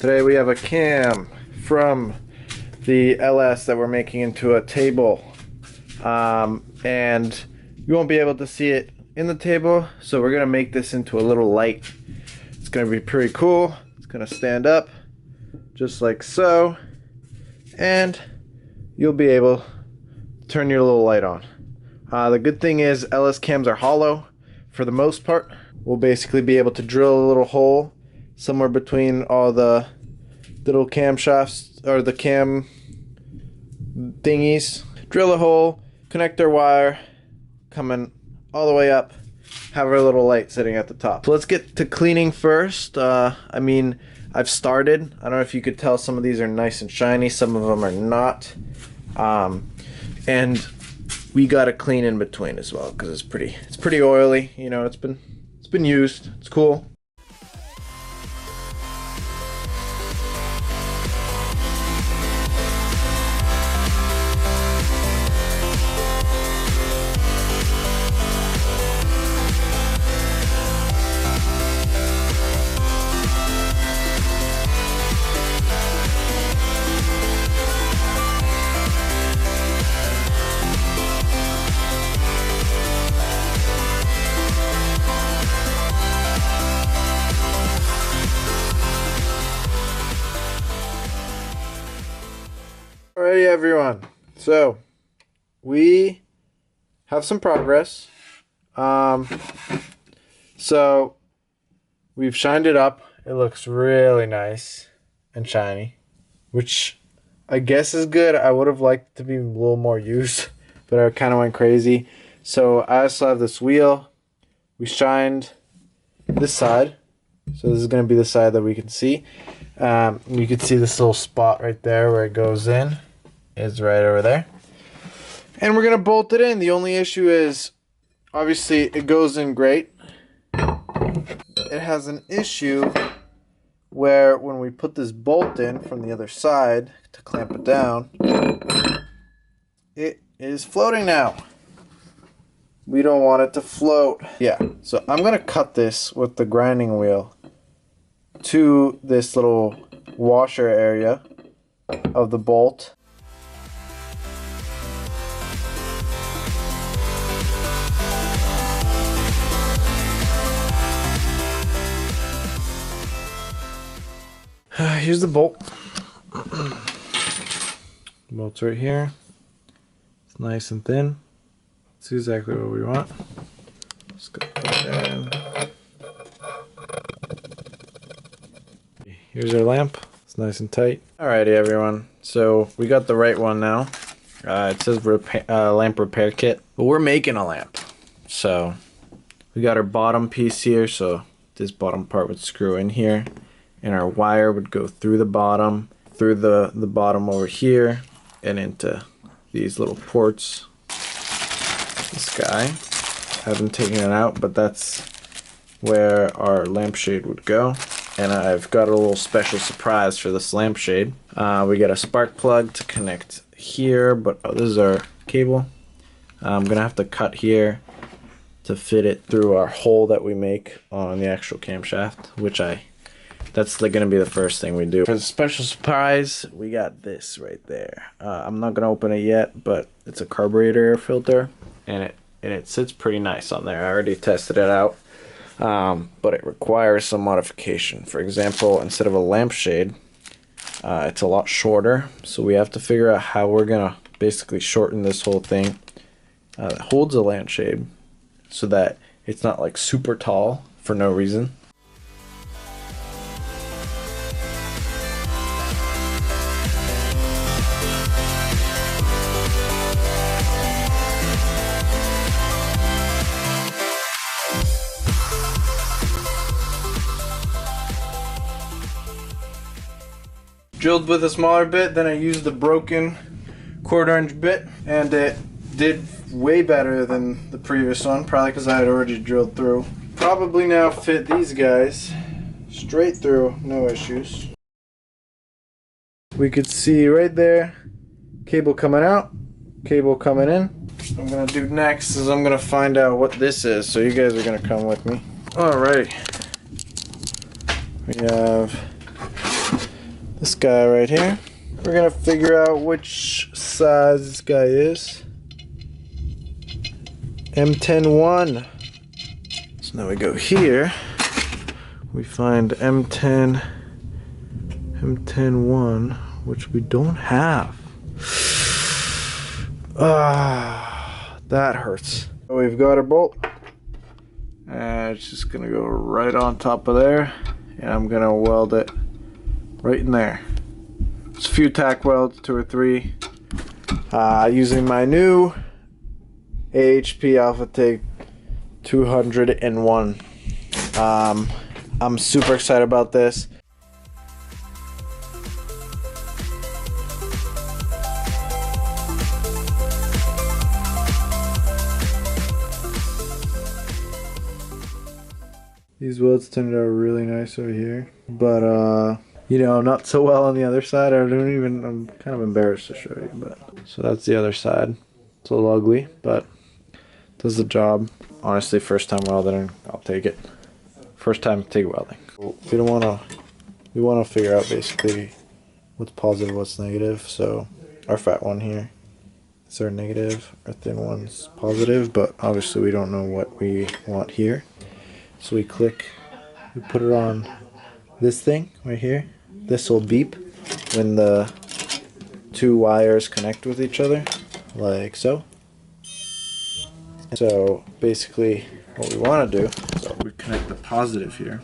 Today we have a cam from the LS that we're making into a table, and you won't be able to see it in the table, so we're gonna make this into a little light. It's gonna be pretty cool. It's gonna stand up just like so, and you'll be able to turn your little light on. The good thing is LS cams are hollow for the most part. We'll basically be able to drill a little hole somewhere between all the little camshafts or the cam thingies. Drill a hole, connect our wire, coming all the way up, have our little light sitting at the top. So let's get to cleaning first. I've started. I don't know if you could tell, some of these are nice and shiny, some of them are not. And we gotta clean in between as well because it's pretty oily. You know, it's been used. It's cool. Alrighty everyone, so we have some progress. So we've shined it up. It looks really nice and shiny, which I guess is good. I would have liked to be a little more used, but I kind of went crazy. So I also have this wheel. We shined this side, so this is going to be the side that we can see. You can see this little spot right there where it goes in. Is right over there, and we're gonna bolt it in. The only issue is, obviously, it goes in great. It has an issue where when we put this bolt in from the other side to clamp it down, it is floating now. We don't want it to float. Yeah, so I'm gonna cut this with the grinding wheel to this little washer area of the bolt. Here's the bolt. Bolt's right here. It's nice and thin. It's exactly what we want. Just go put it in. Here's our lamp. It's nice and tight. Alrighty everyone, so we got the right one now. It says lamp repair kit, but we're making a lamp. So we got our bottom piece here, so this bottom part would screw in here, and our wire would go through the bottom over here and into these little ports. This guy, haven't taken it out, but that's where our lampshade would go. And I've got a little special surprise for this lampshade. We got a spark plug to connect here, but this is our cable. I'm gonna have to cut here to fit it through our hole that we make on the actual camshaft, that's gonna be the first thing we do. For the special surprise, we got this right there. I'm not gonna open it yet, but it's a carburetor air filter, and it sits pretty nice on there. I already tested it out, but it requires some modification. For example, instead of a lampshade, it's a lot shorter, so we have to figure out how we're gonna basically shorten this whole thing that holds a lampshade so that it's not like super tall for no reason. Drilled with a smaller bit, then I used the broken 1/4" bit, and it did way better than the previous one, probably because I had already drilled through. Probably now fit these guys straight through, no issues. We could see right there, cable coming out, cable coming in. What I'm gonna do next is I'm gonna find out what this is, so you guys are gonna come with me. Alright, we have this guy right here. We're gonna figure out which size this guy is. M10-1. So now we go here. We find M10-1, which we don't have. Ah, that hurts. We've got our bolt. And it's just gonna go right on top of there. And I'm gonna weld it right in there. It's a few tack welds, 2 or 3. Using my new AHP Alpha TIG 201. I'm super excited about this. These welds turned out really nice over here, but you know, not so well on the other side. I'm kind of embarrassed to show you, but so that's the other side. It's a little ugly, but does the job. Honestly, first time welding, I'll take it. First time TIG welding. We want to figure out basically what's positive, what's negative. So our fat one here is our negative, our thin one's positive, but obviously we don't know what we want here. So we put it on this thing right here. This will beep when the 2 wires connect with each other, like so. So basically what we want to do, so we connect the positive here.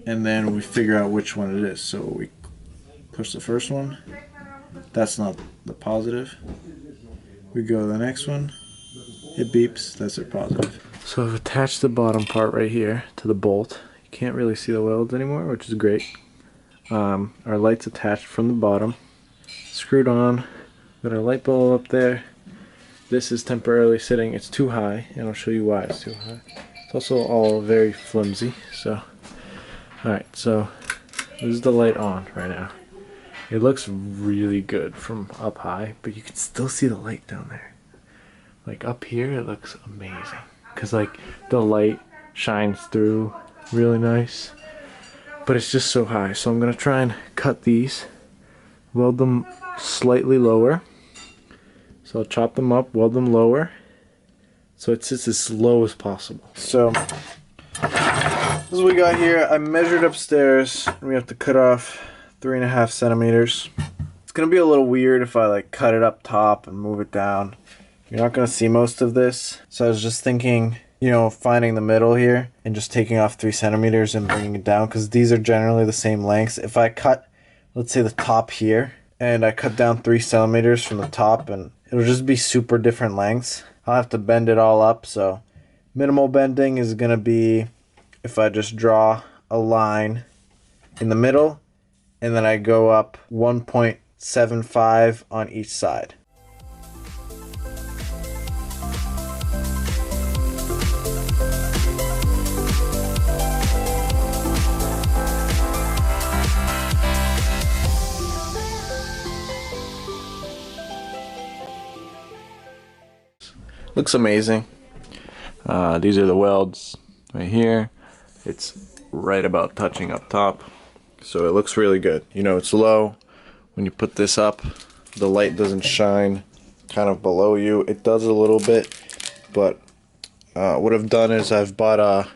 And then we figure out which one it is. So we push the first one. That's not the positive. We go to the next one. It beeps, that's our positive. So I've attached the bottom part right here to the bolt. You can't really see the welds anymore, which is great. Our light's attached from the bottom. Screwed on. Got our light bulb up there. This is temporarily sitting. It's too high, and I'll show you why it's too high. It's also all very flimsy, so. Alright, so this is the light on right now. It looks really good from up high, but you can still see the light down there. Like up here, it looks amazing because like the light shines through really nice, but it's just so high. So I'm gonna try and cut these, weld them slightly lower. So I'll chop them up, weld them lower, so it sits as low as possible. So this is what we got here. I measured upstairs, and we have to cut off 3.5 centimeters. It's gonna be a little weird if I like cut it up top and move it down. You're not going to see most of this. So I was just thinking, you know, finding the middle here and just taking off 3 centimeters and bringing it down, because these are generally the same lengths. If I cut, let's say the top here, and I cut down 3 centimeters from the top, and it'll just be super different lengths. I'll have to bend it all up. So minimal bending is going to be if I just draw a line in the middle and then I go up 1.75 on each side. Looks amazing. These are the welds right here. It's right about touching up top, so it looks really good. You know, it's low. When you put this up, the light doesn't shine kind of below you. It does a little bit, but what I've done is I've bought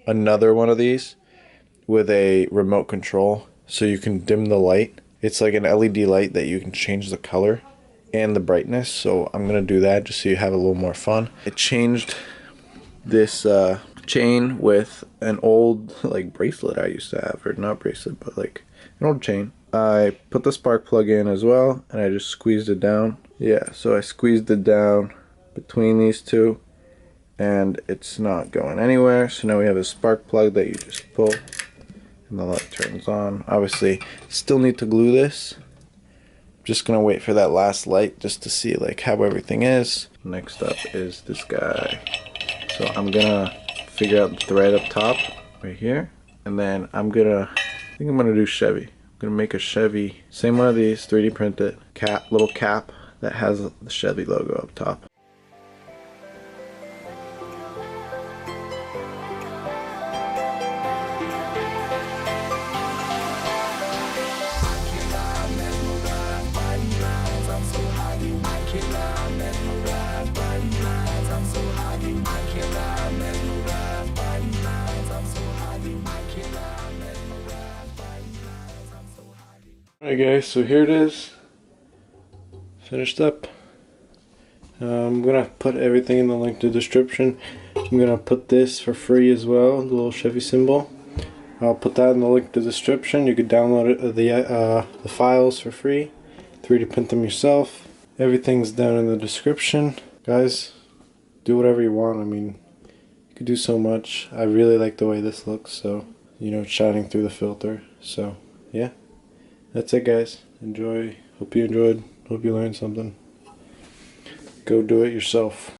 another one of these with a remote control, so you can dim the light. It's like an LED light that you can change the color and the brightness, so I'm gonna do that just so you have a little more fun. I changed this chain with an old like bracelet I used to have, or not bracelet, but like an old chain. I put the spark plug in as well, and I just squeezed it down. Yeah, so I squeezed it down between these two, and it's not going anywhere. So now we have a spark plug that you just pull, and the light turns on. Obviously, still need to glue this. Just gonna wait for that last light just to see like how everything is. Next up is this guy. So I'm gonna figure out the thread up top right here, and then I think I'm gonna do Chevy. I'm gonna make a Chevy, same one of these, 3D print it, little cap that has the Chevy logo up top. Alright guys, so here it is. Finished up. I'm gonna put everything in the link to the description. I'm gonna put this for free as well, the little Chevy symbol. I'll put that in the link to the description. You could download it, the files for free. 3D print them yourself. Everything's down in the description. Guys, do whatever you want. I mean, you could do so much. I really like the way this looks, so, you know, it's shining through the filter. So, yeah. That's it, guys. Enjoy. Hope you enjoyed. Hope you learned something. Go do it yourself.